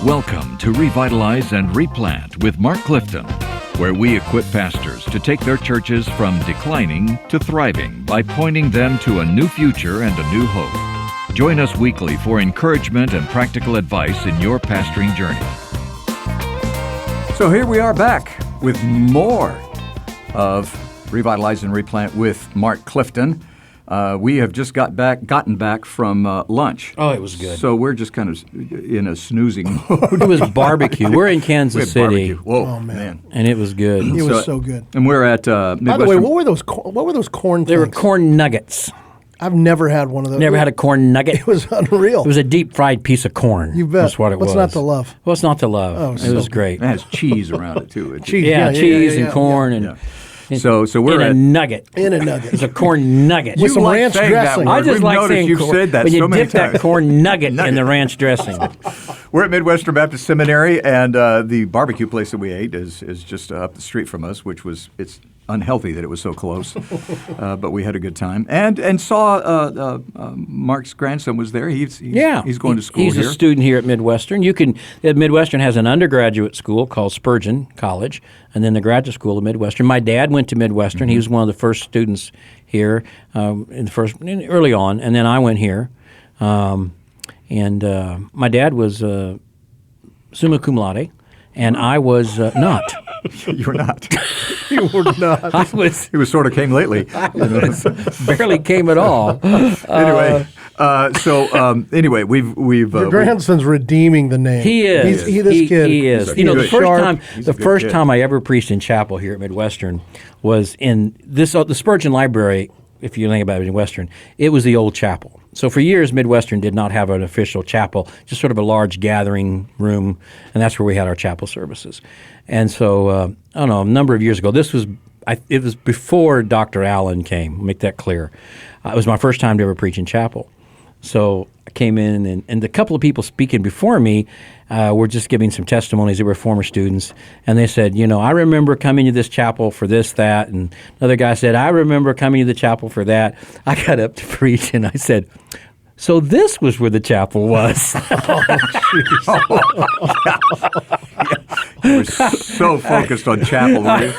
Welcome to Revitalize and Replant with Mark Clifton, where we equip pastors to take their churches from declining to thriving by pointing them to a new future and a new hope. Join us weekly for encouragement and practical advice in your pastoring journey. So here we are back with more of Revitalize and Replant with Mark Clifton. We have just gotten back from lunch. Oh, it was good. So we're just kind of in a snoozing mode. It was barbecue. We're in Kansas City. Barbecue. Whoa, man. And it was good. It was so good. And we're at Midwestern. By the way, what were those corn things? They were corn nuggets. I've never had one of those. Never had a corn nugget? It was unreal. It was a deep fried piece of corn. You bet. That's what it was. What's not to love? What's not to love? Oh, it was great. It has cheese around it, too. Cheese. Yeah, cheese and corn and... Yeah. So we're in a nugget. In a nugget. It's a corn nugget. With some ranch dressing. I just like saying you've said that when you so many dip that times. corn nugget in the ranch dressing. We're at Midwestern Baptist Seminary, and the barbecue place that we ate is just up the street from us, it's unhealthy that it was so close, but we had a good time. And saw Mark's grandson was there. He's going to school He's here. a student here at Midwestern. Midwestern has an undergraduate school called Spurgeon College, and then the graduate school of Midwestern. My dad went to Midwestern. Mm-hmm. He was one of the first students here early on, and then I went here. My dad was summa cum laude, and I was not. You were not. You were not. I was. He was sort of came lately. Barely came at all. Anyway, we've Your grandson's redeeming the name. He is. He is. The first kid. time I ever preached in chapel here at Midwestern was in the Spurgeon Library. If you think about Midwestern, it was the old chapel. So for years, Midwestern did not have an official chapel, just sort of a large gathering room, and that's where we had our chapel services. And so, I don't know, a number of years ago, it was before Dr. Allen came, make that clear. It was my first time to ever preach in chapel. So I came in, and a couple of people speaking before me were just giving some testimonies. They were former students, and they said, I remember coming to this chapel for this, that, and another guy said, I remember coming to the chapel for that. I got up to preach, and I said, so this was where the chapel was. You were so focused on chapel, were you?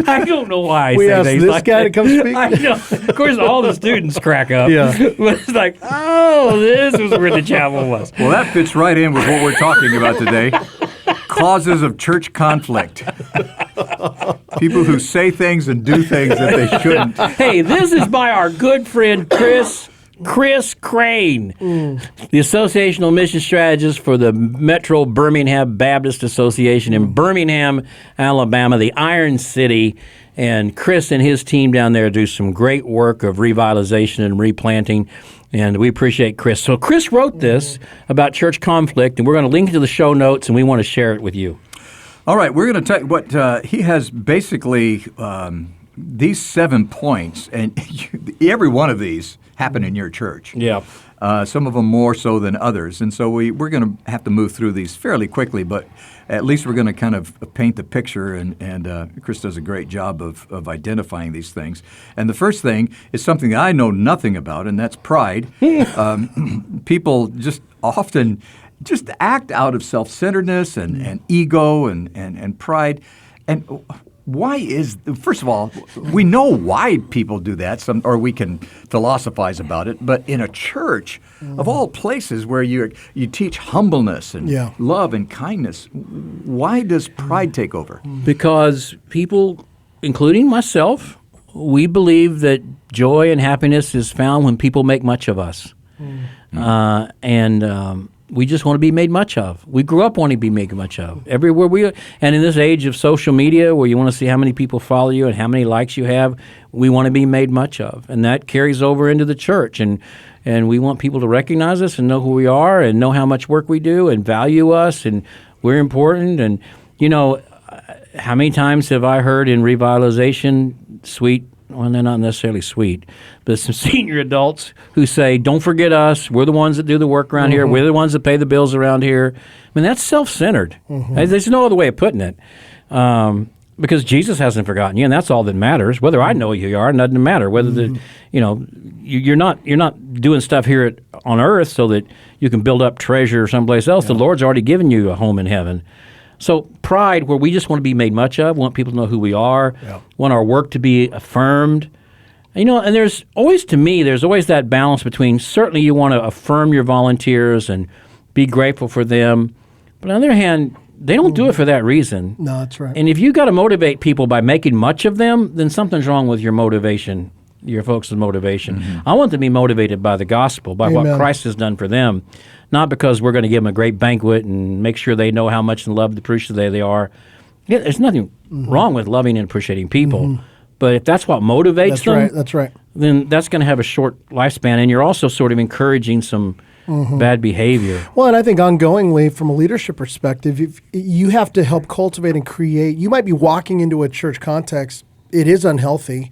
I don't know why I we say asked things this like guy that. to come speak. I know. Of course, all the students crack up. Yeah. But it's like, oh, this was where the chapel was. Well, that fits right in with what we're talking about today. Causes of church conflict. People who say things and do things that they shouldn't. Hey, this is by our good friend Chris Crain, the Associational Mission Strategist for the Metro Birmingham Baptist Association in Birmingham, Alabama, the Iron City. And Chris and his team down there do some great work of revitalization and replanting, and we appreciate Chris. So Chris wrote this about church conflict, and we're going to link to the show notes, and we want to share it with you. All right, we're going to tell you what he has basically these 7 points, and every one of these happen in your church. Yeah. Some of them more so than others. And so we're going to have to move through these fairly quickly, but at least we're going to kind of paint the picture, and Chris does a great job of identifying these things. And the first thing is something that I know nothing about, and that's pride. People just often just act out of self-centeredness and ego and pride. And why first of all, we know why people do that, or we can philosophize about it, but in a church, of all places where you teach humbleness and love and kindness, why does pride take over? Because people, including myself, we believe that joy and happiness is found when people make much of us. We just want to be made much of. We grew up wanting to be made much of. Everywhere and in this age of social media where you want to see how many people follow you and how many likes you have, we want to be made much of. And that carries over into the church. And we want people to recognize us and know who we are and know how much work we do and value us and we're important. And, how many times have I heard in revitalization well, they're not necessarily sweet, but some senior adults who say, don't forget us. We're the ones that do the work around here. We're the ones that pay the bills around here. I mean, that's self-centered. There's no other way of putting it. because Jesus hasn't forgotten you, and that's all that matters. Whether I know who you are, doesn't matter. Whether you're not doing stuff here on earth so that you can build up treasure someplace else. The Lord's already given you a home in heaven. So pride, where we just want to be made much of, want people to know who we are, want our work to be affirmed. And there's always that balance between, certainly you want to affirm your volunteers and be grateful for them, but on the other hand, they don't do it for that reason. No, that's right. And if you got to motivate people by making much of them, then something's wrong with your motivation, your folks' motivation. I want them to be motivated by the gospel, by what Christ has done for them, not because we're going to give them a great banquet and make sure they know how much in love and appreciative they are. Yeah, there's nothing wrong with loving and appreciating people, but if that's what motivates them, that's right. then that's going to have a short lifespan, and you're also sort of encouraging some bad behavior. Well, and I think ongoingly, from a leadership perspective, you have to help cultivate and create. You might be walking into a church context, it is unhealthy,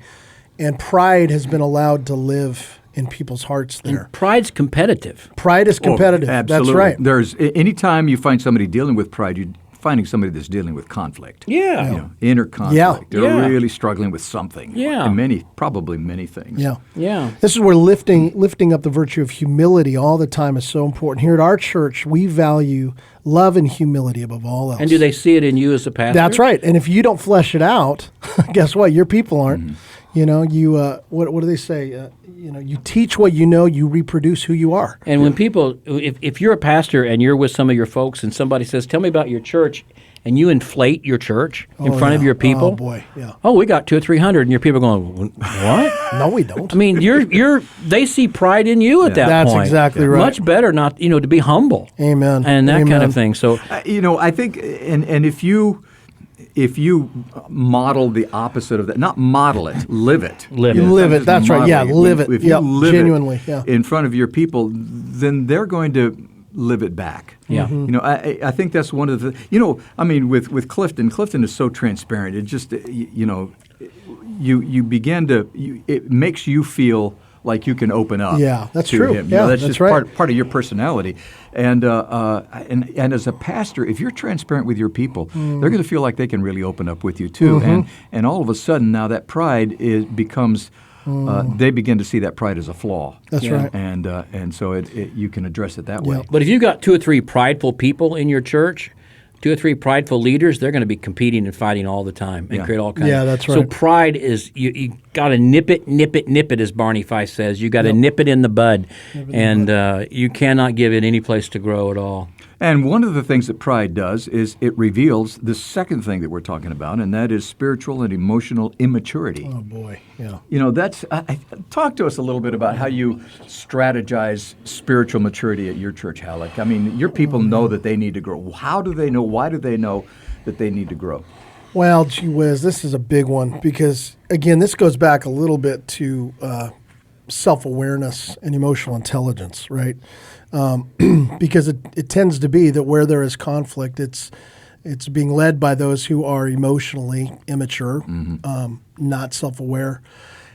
and pride has been allowed to live in people's hearts there. And pride's competitive. Pride is competitive. Absolutely. That's right. There's anytime you find somebody dealing with pride, you're finding somebody that's dealing with conflict. Yeah. Inner conflict. They're Yeah. really struggling with something. Yeah. And probably many things. Yeah. Yeah. This is where lifting up the virtue of humility all the time is so important. Here at our church, we value love and humility above all else. And do they see it in you as a pastor? That's right. And if you don't flesh it out, guess what? Your people aren't. You what do they say? You teach what you know, you reproduce who you are. And when people, if you're a pastor and you're with some of your folks and somebody says, tell me about your church, and you inflate your church in front of your people. Oh, boy, yeah. Oh, we got 200 or 300, and your people are going, what? No, we don't. I mean, they see pride in you at that That's point. exactly right. Much better not, to be humble. Amen. And that kind Amen. of thing. So, I think, and if you model the opposite of that, not model it, live it. Live You it. live it. That's right. Yeah, live it. If you Yep, live genuinely, it yeah. in front of your people, then they're going to live it back. Yeah. I think that's one of the, with Clifton is so transparent. It just, you begin to, it makes you feel like you can open up. Yeah, that's to true. him. Yeah, That's that's just right. part of your personality. And as a pastor, if you're transparent with your people, they're going to feel like they can really open up with you too. And all of a sudden now that pride becomes. They begin to see that pride as a flaw. That's right. And so you can address it that way. but if you've got 2 or 3 prideful people in your church, 2 or 3 prideful leaders, they're going to be competing and fighting all the time and create all kinds. Yeah, that's So right. pride is you got to nip it, as Barney Fife says. You got to nip it in the bud, and you cannot give it any place to grow at all. And one of the things that pride does is it reveals the second thing that we're talking about, and that is spiritual and emotional immaturity. Oh, boy. Yeah. That's talk to us a little bit about how you strategize spiritual maturity at your church, Hallock. I mean, your people know that they need to grow. How do they know? Why do they know that they need to grow? Well, gee whiz, this is a big one because, again, this goes back a little bit to self-awareness and emotional intelligence, right? Because it tends to be that where there is conflict, it's being led by those who are emotionally immature, not self-aware.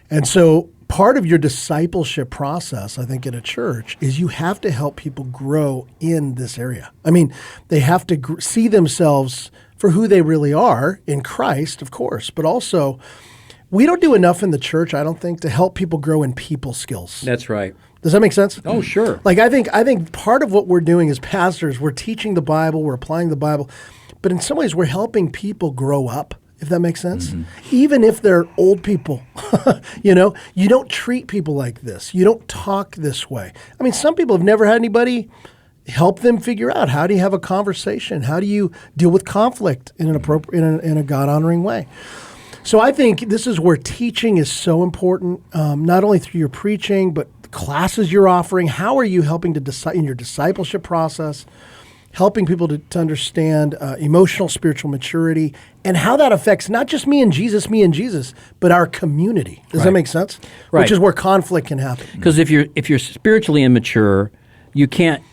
And so part of your discipleship process, I think, in a church is you have to help people grow in this area. I mean, they have to see themselves for who they really are in Christ, of course, but also we don't do enough in the church, I don't think, to help people grow in people skills. That's right. Does that make sense? Oh, sure. Like I think part of what we're doing as pastors, we're teaching the Bible, we're applying the Bible, but in some ways we're helping people grow up, if that makes sense. Even if they're old people, you don't treat people like this. You don't talk this way. I mean, some people have never had anybody help them figure out how do you have a conversation? How do you deal with conflict in an appropriate, in a God-honoring way? So I think this is where teaching is so important, not only through your preaching, but the classes you're offering. How are you helping to in your discipleship process, helping people to understand emotional, spiritual maturity, and how that affects not just me and Jesus, but our community. Does that make sense? Right. Which is where conflict can happen. Because if you're spiritually immature, you can't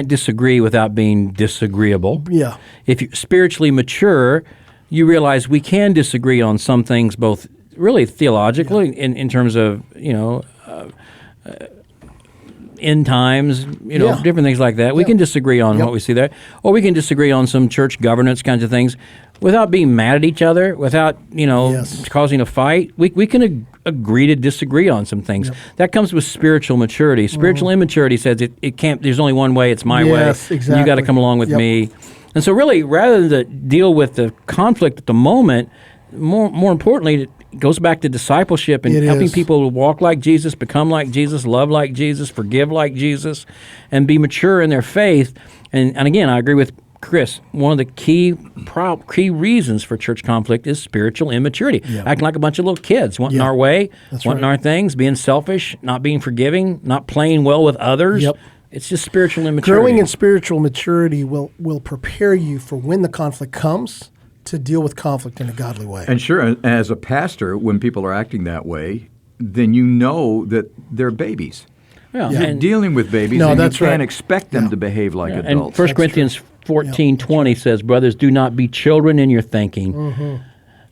disagree without being disagreeable. Yeah. If you're spiritually mature, you realize we can disagree on some things, both really theologically in terms of end times, Yeah. different things like that. We can disagree on what we see there, or we can disagree on some church governance kinds of things without being mad at each other, without, causing a fight. We can agree to disagree on some things. That comes with spiritual maturity. Spiritual immaturity says it can't, there's only one way, it's my way. Yes, exactly. You got to come along with me. And so really, rather than deal with the conflict at the moment, more importantly, it goes back to discipleship and helping people walk like Jesus, become like Jesus, love like Jesus, forgive like Jesus, and be mature in their faith. And again, I agree with Chris. One of the key reasons for church conflict is spiritual immaturity. Acting like a bunch of little kids, wanting our way, wanting our things, being selfish, not being forgiving, not playing well with others. It's just spiritual immaturity. Growing in spiritual maturity will prepare you for when the conflict comes to deal with conflict in a godly way. And sure, as a pastor, when people are acting that way, then you know that they're babies. You're dealing with babies, and you can't expect them to behave like adults. And 1 Corinthians 14:20 says, "Brothers, do not be children in your thinking,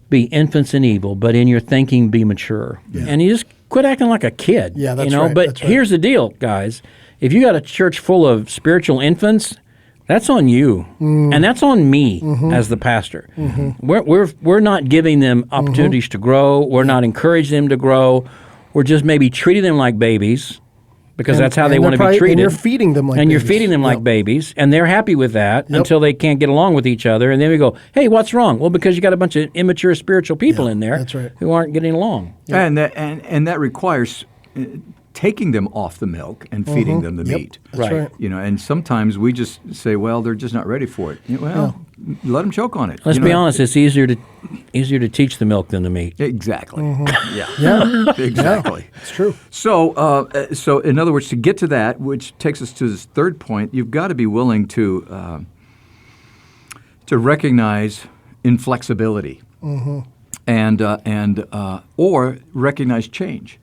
be infants in evil, but in your thinking be mature." And you just quit acting like a kid. That's right. But here's the deal, guys. If you got a church full of spiritual infants, that's on you, and that's on me as the pastor. We're not giving them opportunities to grow. We're not encouraging them to grow. We're just maybe treating them like babies because that's how they want to be treated. And you're feeding them like and babies. you're feeding them like babies, and they're happy with that until they can't get along with each other. And then we go, "Hey, what's wrong?" Well, because you got a bunch of immature spiritual people in there who aren't getting along. And that requires taking them off the milk and feeding them the meat. That's right. And sometimes we just say, well, they're just not ready for it. Let them choke on it. Let's be honest, it's easier to teach the milk than the meat. Exactly. Exactly. It's true. So in other words, to get to that, which takes us to this third point, you've got to be willing to recognize inflexibility. Or recognize change.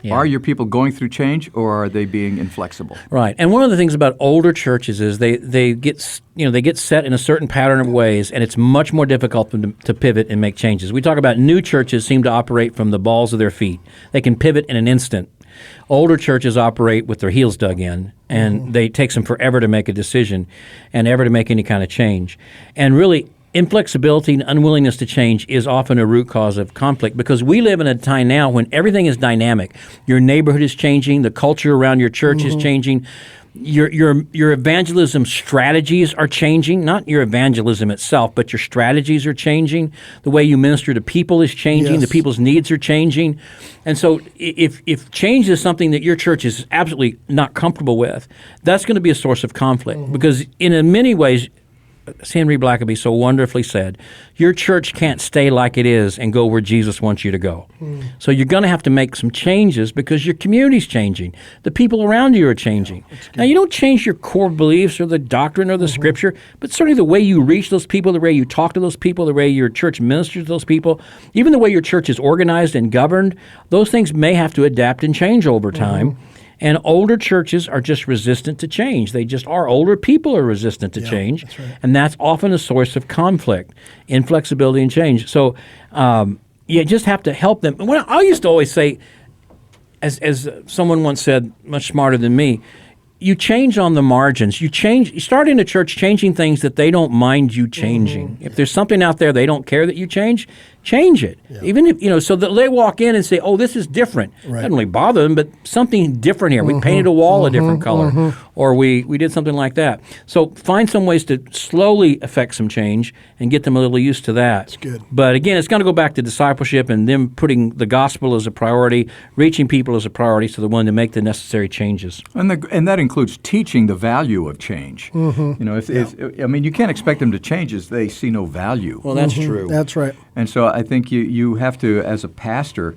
Are your people going through change, or are they being inflexible? Right. And one of the things about older churches is they get set in a certain pattern of ways, and it's much more difficult for them to pivot and make changes. We talk about new churches seem to operate from the balls of their feet. They can pivot in an instant. Older churches operate with their heels dug in, and it takes them forever to make a decision and ever to make any kind of change. And really, inflexibility and unwillingness to change is often a root cause of conflict, because we live in a time now when everything is dynamic. Your neighborhood is changing. The culture around your church is changing. Your evangelism strategies are changing. Not your evangelism itself, but your strategies are changing. The way you minister to people is changing. The people's needs are changing. And so if change is something that your church is absolutely not comfortable with, that's going to be a source of conflict, because in many ways, as Henry Blackaby so wonderfully said, your church can't stay like it is and go where Jesus wants you to go. So you're going to have to make some changes because your community's changing. The people around you are changing. Now, you don't change your core beliefs or the doctrine or the scripture, but certainly the way you reach those people, the way you talk to those people, the way your church ministers to those people, even the way your church is organized and governed, those things may have to adapt and change over time. And older churches are just resistant to change. They just are. Older people are resistant to change. That's right. And that's often a source of conflict, inflexibility and change. So you just have to help them. I used to always say, as someone once said, much smarter than me, you change on the margins. You start in a church changing things that they don't mind you changing. If there's something out there they don't care that you change it. Even if, so that they walk in and say, oh, this is different. Doesn't really bother them, but something different here. We painted a wall a different color, or we did something like that. So find some ways to slowly affect some change and get them a little used to that. That's good. But again, it's going to go back to discipleship and them putting the gospel as a priority, reaching people as a priority, so they're willing to make the necessary changes. And that includes teaching the value of change. You can't expect them to change as they see no value. Well, that's true. That's right. And so I think you have to, as a pastor,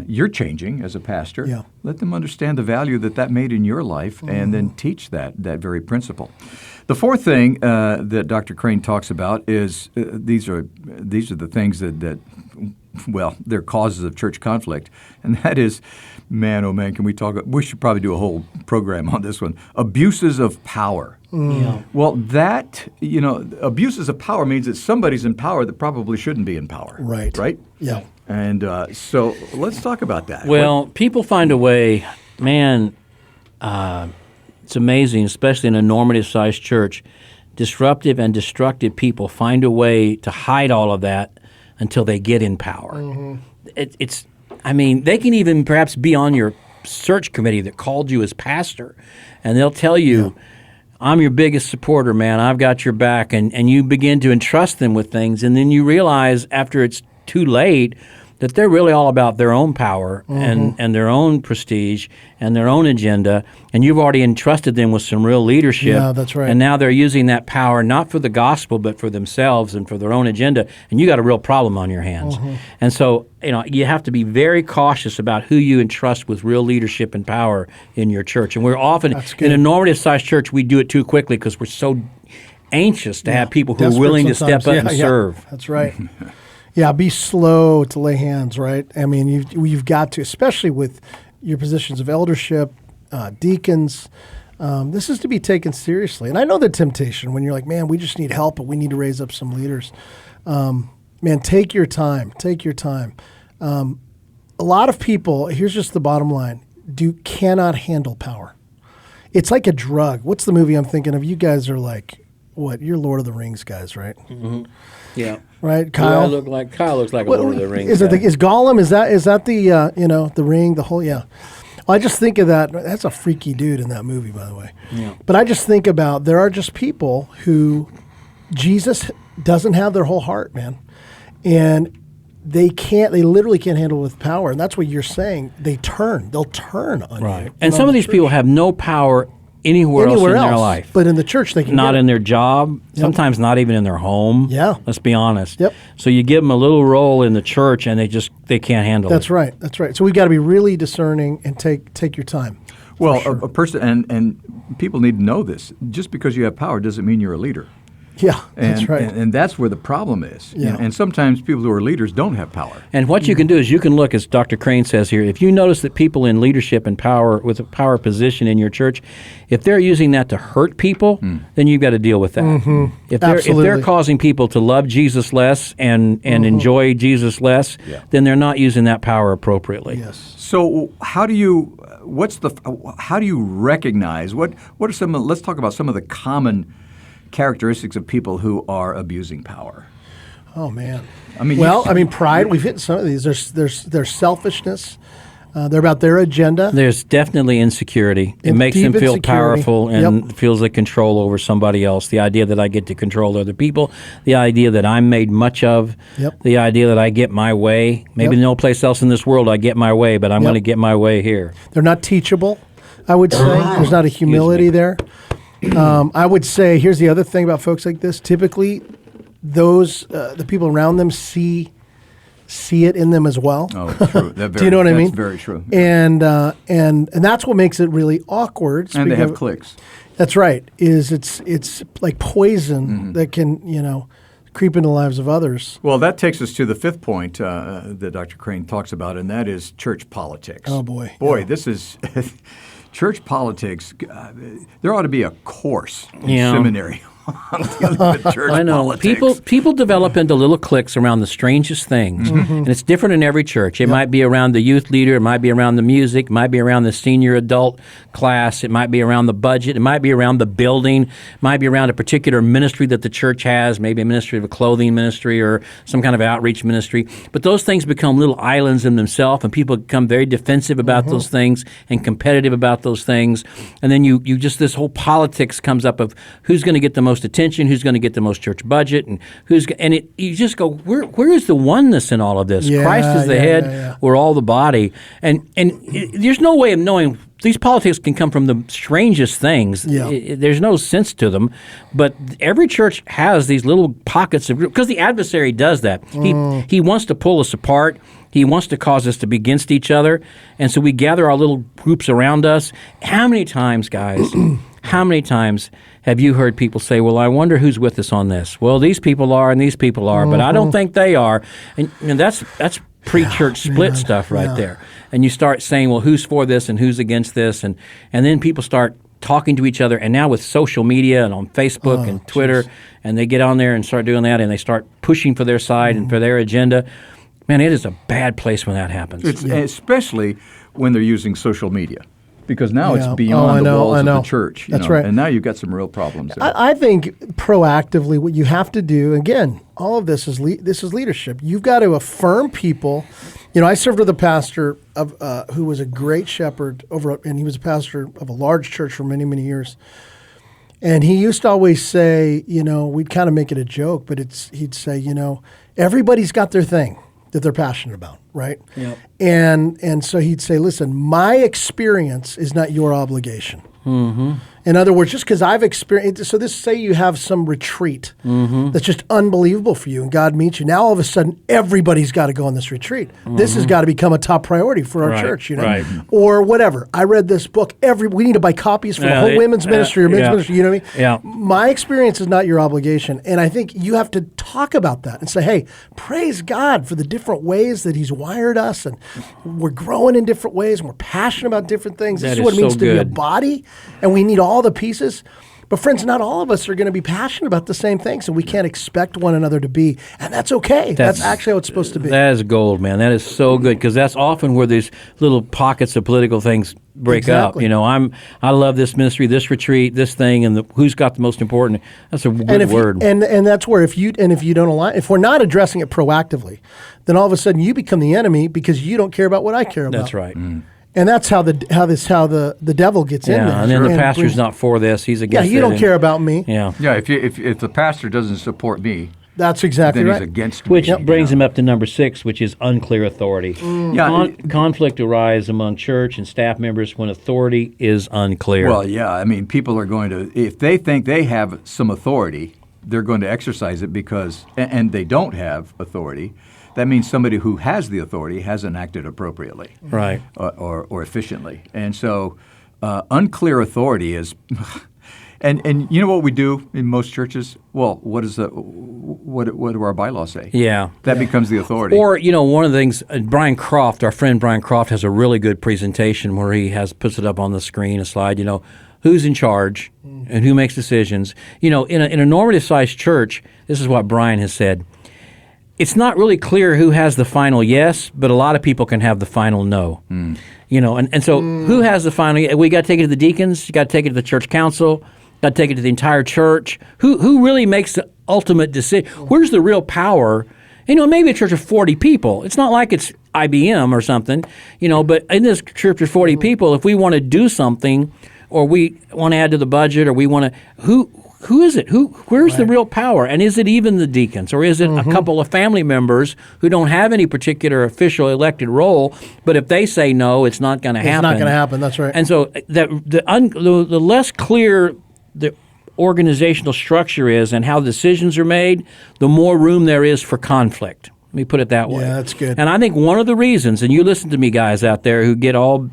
you're changing as a pastor. Yeah. Let them understand the value that made in your life, and then teach that very principle. The fourth thing that Dr. Crain talks about is these are the things that they're causes of church conflict, and that is, man, oh man, can we talk? We should probably do a whole program on this one. Abuses of power. Well, abuses of power means that somebody's in power that probably shouldn't be in power. Right. Right? Yeah. And so let's talk about that. Well, people find a way, man, it's amazing, especially in a normative-sized church, disruptive and destructive people find a way to hide all of that until they get in power. They can even perhaps be on your search committee that called you as pastor, and they'll tell you, I'm your biggest supporter, man. I've got your back. And you begin to entrust them with things, and then you realize after it's too late that they're really all about their own power and their own prestige and their own agenda, and you've already entrusted them with some real leadership. Yeah, that's right. And now they're using that power not for the gospel but for themselves and for their own agenda, and you got a real problem on your hands. And so, you have to be very cautious about who you entrust with real leadership and power in your church. And we're often, in a normative-sized church, we do it too quickly because we're so anxious to have people who are willing to step up and serve. That's right. Yeah, be slow to lay hands, right? I mean, you've got to, especially with your positions of eldership, deacons. This is to be taken seriously. And I know the temptation when you're like, man, we just need help, but we need to raise up some leaders. Man, take your time. Take your time. A lot of people, here's just the bottom line, cannot handle power. It's like a drug. What's the movie I'm thinking of? You guys are like, what? You're Lord of the Rings guys, right? Mm-hmm. Yeah. Right, Kyle. Kyle looks like a Lord of the Rings. Is Gollum? Is that the the ring? The whole Well, I just think of that. That's a freaky dude in that movie, by the way. Yeah. But I just think about there are just people who Jesus doesn't have their whole heart, man, and they literally can't handle it with power, and that's what you're saying. They'll turn on you. And some of these people have no power anywhere else in their life. But in the church, they can not in their job, sometimes not even in their home. Yeah. Let's be honest. Yep. So you give them a little role in the church, and they can't handle it. That's right. That's right. So we've got to be really discerning and take your time. Well, a person, and people need to know this, just because you have power doesn't mean you're a leader. Yeah, that's right. And that's where the problem is. Yeah. And sometimes people who are leaders don't have power. And what you can do is you can look, as Dr. Crain says here, if you notice that people in leadership and power, with a power position in your church, if they're using that to hurt people, then you've got to deal with that. If they're causing people to love Jesus less and enjoy Jesus less, then they're not using that power appropriately. Yes. So how do you recognize, what are some, let's talk about some of the common characteristics of people who are abusing power? Oh man! I mean, pride. We've hit some of these. There's selfishness. They're about their agenda. There's definitely insecurity. It makes them feel powerful and feels like control over somebody else. The idea that I get to control other people. The idea that I'm made much of. The idea that I get my way. Maybe no place else in this world I get my way, but I'm going to get my way here. They're not teachable, I would say. There's not a humility there. I would say, here's the other thing about folks like this. Typically, the people around them see it in them as well. Oh, true. Do you know what I mean? That's very true. And that's what makes it really awkward. And they have cliques. That's right. It's like poison that can creep into the lives of others. Well, that takes us to the fifth point that Dr. Crain talks about, and that is church politics. Oh boy, this is. Church politics, there ought to be a course in seminary on dealing with church I know. politics. People develop into little cliques around the strangest things, and it's different in every church. It might be around the youth leader, it might be around the music, it might be around the senior adult class, it might be around the budget, it might be around the building, it might be around a particular ministry that the church has, maybe a ministry of a clothing ministry or some kind of outreach ministry. But those things become little islands in themselves, and people become very defensive about those things and competitive about those things. And then you just, this whole politics comes up of who's going to get the most attention, who's going to get the most church budget, and you just go, where is the oneness in all of this? Christ is the head, we're all the body, and there's no way of knowing. These politics can come from the strangest things. There's no sense to them, but every church has these little pockets of, because the adversary does that. He wants to pull us apart. He wants to cause us to be against each other, and so we gather our little groups around us. How many times, guys, how many times have you heard people say, well, I wonder who's with us on this? Well, these people are and these people are, but I don't think they are. And that's pre-church split stuff right there. And you start saying, well, who's for this and who's against this? And then people start talking to each other. And now with social media and on Facebook and Twitter, and they get on there and start doing that, and they start pushing for their side and for their agenda. Man, it is a bad place when that happens. Especially when they're using social media. Because now Yeah. it's beyond the walls I of know. the church. That's right. And now you've got some real problems there. I think proactively, what you have to do, again, all of this is this is leadership. You've got to affirm people. I served with a pastor of who was a great shepherd and he was a pastor of a large church for many, many years. And he used to always say, we'd kind of make it a joke, but he'd say, everybody's got their thing that they're passionate about, right? Yep. And so he'd say, listen, my experience is not your obligation. Mm-hmm. In other words, just because I've experienced, so this, say you have some retreat that's just unbelievable for you and God meets you. Now all of a sudden, everybody's got to go on this retreat. This has got to become a top priority for our church, Right. Or whatever. I read this book. We need to buy copies for the whole women's ministry or men's ministry, you know what I mean? Yeah. My experience is not your obligation. And I think you have to talk about that and say, hey, praise God for the different ways that he's wired us and we're growing in different ways and we're passionate about different things. This is what it means to be a body and we need all the pieces. But friends, not all of us are going to be passionate about the same things, and we can't expect one another to be, and that's okay. That's actually how it's supposed to be. That is gold, man. That is so good, because that's often where these little pockets of political things break up. I love this ministry, this retreat, this thing, and who's got the most important. That's a good word. And that's where if you don't align, if we're not addressing it proactively, then all of a sudden you become the enemy because you don't care about what I care about. That's right. And that's how the devil gets in there. And then the pastor's not for this; he's against. Yeah, you don't care about me. Yeah, yeah. If the pastor doesn't support me, that's exactly then right. he's against me. Which brings him up to number 6, which is unclear authority. Conflict arises among church and staff members when authority is unclear. Well, yeah. I mean, people are going to, if they think they have some authority, they're going to exercise it because, and they don't have authority. That means somebody who has the authority hasn't acted appropriately, right, or efficiently. And so, unclear authority is, and you know what we do in most churches? Well, what do our bylaws say? Yeah, that becomes the authority. Or one of the things, Brian Croft, our friend Brian Croft, has a really good presentation where he puts it up on the screen, a slide. Who's in charge and who makes decisions. In a normative sized church, this is what Brian has said. It's not really clear who has the final yes, but a lot of people can have the final no. And so who has the final? We got to take it to the deacons. You got to take it to the church council. Got to take it to the entire church. Who really makes the ultimate decision? Where's the real power? Maybe a church of 40 people. It's not like it's IBM or something. But in this church of 40 people, if we want to do something, or we want to add to the budget, or we want to who is it? Where's the real power? And is it even the deacons? Or is it a couple of family members who don't have any particular official elected role, but if they say no, it's not going to happen? It's not going to happen, that's right. And so the less clear the organizational structure is and how decisions are made, the more room there is for conflict. Let me put it that way. Yeah, that's good. And I think one of the reasons, and you listen to me guys out there who get all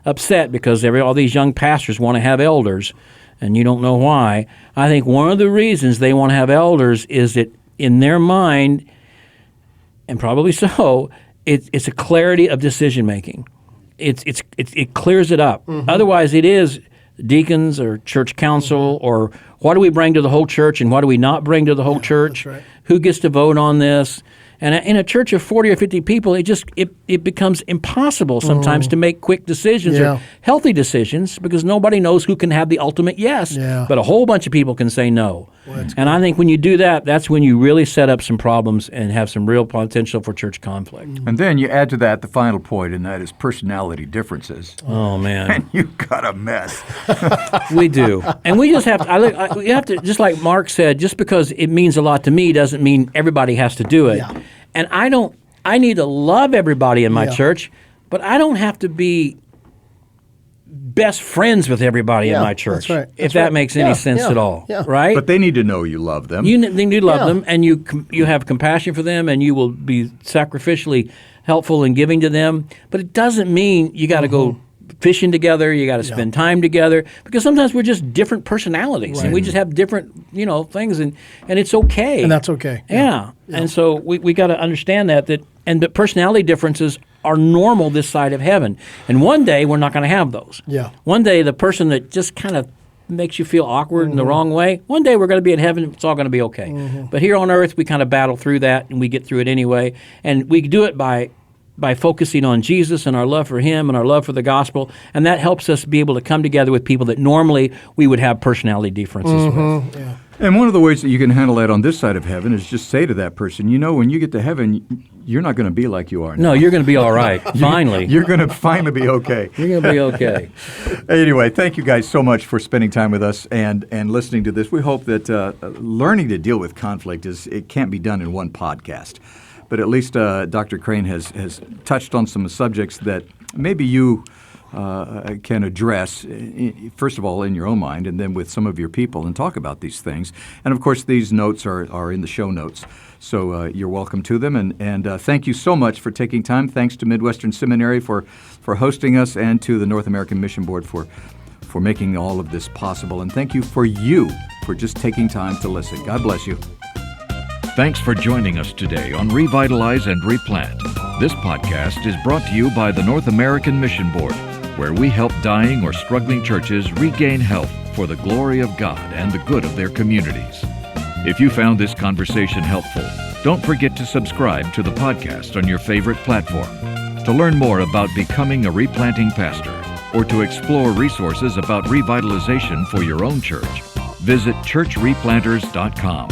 upset because all these young pastors want to have elders, and you don't know why. I think one of the reasons they want to have elders is that in their mind, and probably so, it's a clarity of decision making. It clears it up. Otherwise, it is deacons or church council or what do we bring to the whole church and what do we not bring to the whole church? That's right. Who gets to vote on this? And in a church of 40 or 50 people, it becomes impossible sometimes to make quick decisions or healthy decisions because nobody knows who can have the ultimate yes. Yeah. But a whole bunch of people can say no. And I think when you do that, that's when you really set up some problems and have some real potential for church conflict. And then you add to that the final point, and that is personality differences. Oh, man. And you've got a mess. We do. And we just have to, we have to, just like Mark said, just because it means a lot to me doesn't mean everybody has to do it. Yeah. And I need to love everybody in my church, but I don't have to be best friends with everybody in my church, that's right. if that makes any sense at all, right? But they need to know you love them. You need to love them, and you have compassion for them, and you will be sacrificially helpful in giving to them. But it doesn't mean you got to go fishing together, you got to spend time together, because sometimes we're just different personalities, and we just have different, things, and it's okay. And that's okay. Yeah. And so we got to understand that personality differences are normal this side of heaven. And one day we're not going to have those. Yeah. One day the person that just kind of makes you feel awkward in the wrong way, one day we're going to be in heaven, it's all going to be okay. But here on earth we kind of battle through that, and we get through it anyway. And we do it by by focusing on Jesus and our love for Him and our love for the gospel, and that helps us be able to come together with people that normally we would have personality differences with. Yeah. And one of the ways that you can handle that on this side of heaven is just say to that person, when you get to heaven, you're not going to be like you are now. No, you're going to be all right, finally. You're going to finally be okay. You're going to be okay. Anyway, thank you guys so much for spending time with us and listening to this. We hope that learning to deal with conflict it can't be done in one podcast. But at least Dr. Crain has touched on some subjects that maybe you can address, first of all, in your own mind, and then with some of your people, and talk about these things. And, of course, these notes are in the show notes, so you're welcome to them. And thank you so much for taking time. Thanks to Midwestern Seminary for hosting us, and to the North American Mission Board for making all of this possible. And thank you for just taking time to listen. God bless you. Thanks for joining us today on Revitalize and Replant. This podcast is brought to you by the North American Mission Board, where we help dying or struggling churches regain health for the glory of God and the good of their communities. If you found this conversation helpful, don't forget to subscribe to the podcast on your favorite platform. To learn more about becoming a replanting pastor, or to explore resources about revitalization for your own church, visit churchreplanters.com.